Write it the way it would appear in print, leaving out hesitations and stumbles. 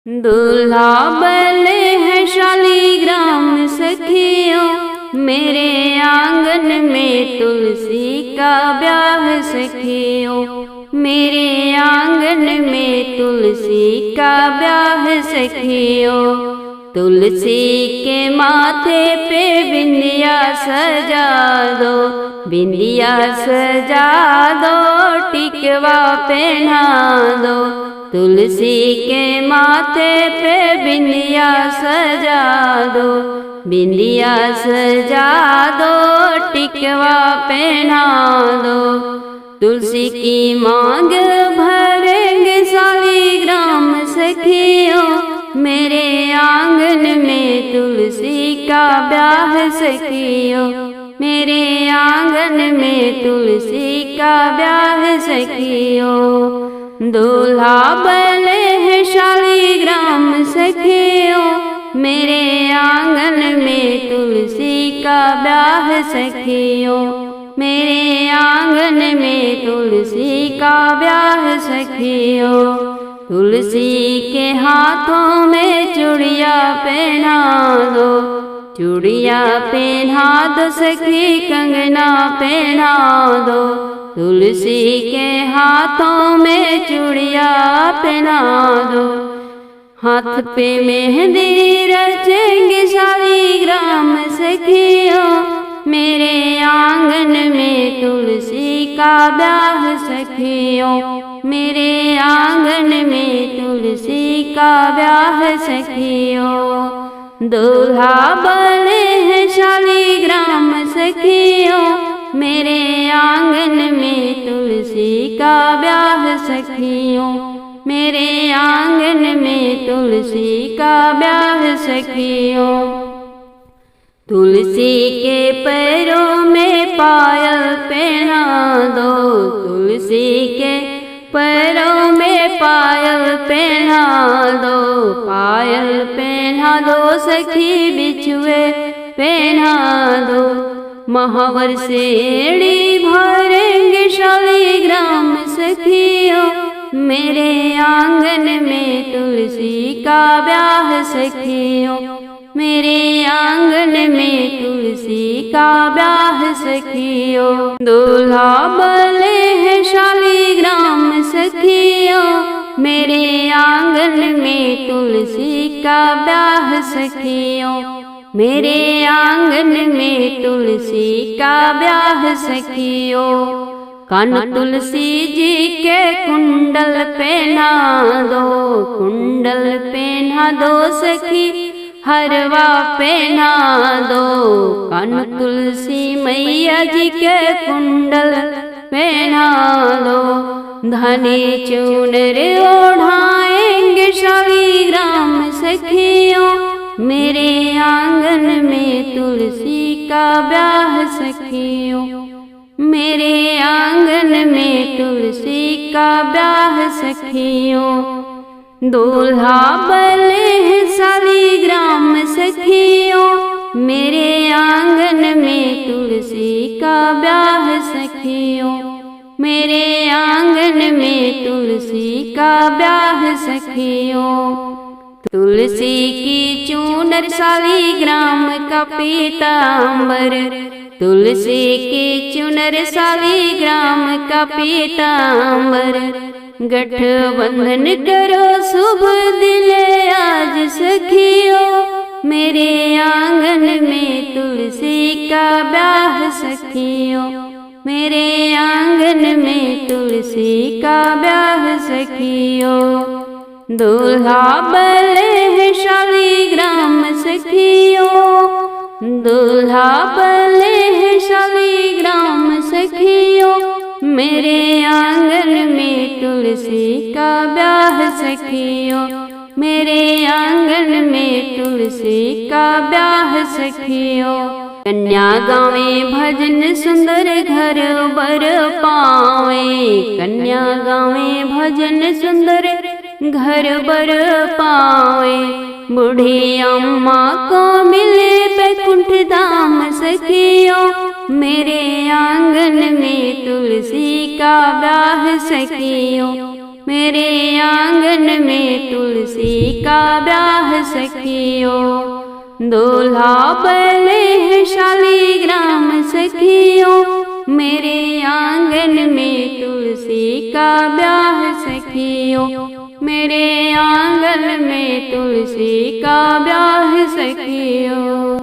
दूल्हा बले है शालीग्राम सखियों, मेरे आंगन में तुलसी का ब्याह सखियों। मेरे आंगन में तुलसी का ब्याह सखियों। तुलसी के माथे पे बिंदिया सजा दो, बिंदिया सजा दो, टिकवा पहना दो। तुलसी के माथे पे बिंदिया सजा दो, बिंदिया सजा दो, टिकवा पहना दो। तुलसी की मांग भरेंगे शालीग्राम सखियों, मेरे आंगन में तुलसी का ब्याह सखियों। मेरे आंगन में तुलसी का ब्याह सखियों। दूल्हा बले है शालीग्राम सखियों, मेरे आंगन में तुलसी का ब्याह सखियों। मेरे आंगन में तुलसी का ब्याह सखियों। तुलसी के हाथों में चूड़िया पहना दो, चूड़िया पहना दो सखी, कंगना पहना दो। तुलसी के हाथों में चूड़िया पहना दो। हाथ पे मेहंदी रचेंगे शालीग्राम सखियों, मेरे आंगन में तुलसी का ब्याह सखियों। मेरे आंगन में तुलसी का ब्याह सखियों। दूल्हा बले है शालीग्राम सखियों, मेरे आंगन में तुलसी का ब्याह सखियों। मेरे आंगन में तुलसी का ब्याह सखियों। तुलसी के पैरों में पायल पहना दो, तुलसी के पैरों में पायल पहना दो। पायल पहना दो सखी, बिछुए पहना दो। महावर से एड़ी भरेंगे शालीग्राम सखियों, मेरे आंगन में तुलसी का ब्याह सखियों। मेरे आंगन में तुलसी का ब्याह सखियों। दूल्हा बले है शालीग्राम सखियों, मेरे आंगन में तुलसी का ब्याह सखियों। मेरे आंगन में तुलसी का ब्याह सखियों। कान तुलसी जी के कुंडल पहना दो, कुंडल पहना दो सखी, हरवा पहना दो। कान तुलसी मैया जी के कुंडल पहना दो। धनी चूनर ओढ़ाएंगे शालीग्राम सखियों, मेरे आंगन में तुलसी का ब्याह सखियों। मेरे आंगन में तुलसी का ब्याह सखियों। दूल्हा बले है शालीग्राम सखियों, मेरे आंगन में तुलसी का ब्याह सखियों। मेरे आंगन में तुलसी का ब्याह सखियों। तुलसी की चूनर शालीग्राम का पीतांबर, तुलसी की चुनर शालीग्राम का पीतांबर। गठबंधन करो शुभ दिले आज सखियों, मेरे आंगन में तुलसी का ब्याह सखियों। मेरे आंगन में तुलसी का ब्याह सखियों। दूल्हा बले है शालीग्राम सखियों, दूल्हा बले है शालीग्राम सखियों। मेरे आंगन में तुलसी का ब्याह सखियों। मेरे आंगन में तुलसी का ब्याह सखियों। कन्या गावे भजन सुंदर घर बर पावे, कन्या गावे भजन सुंदर घर बर पावे। बूढ़ी अम्मा को मिले बैकुंठ धाम सखियों, मेरे आंगन में तुलसी का ब्याह सखियों। मेरे आंगन में तुलसी का ब्याह सखियों, दूल्हा बले है शालीग्राम सखियों, मेरे आंगन में तुलसी का ब्याह सखियों, मेरे आंगन में तुलसी का ब्याह सखियों।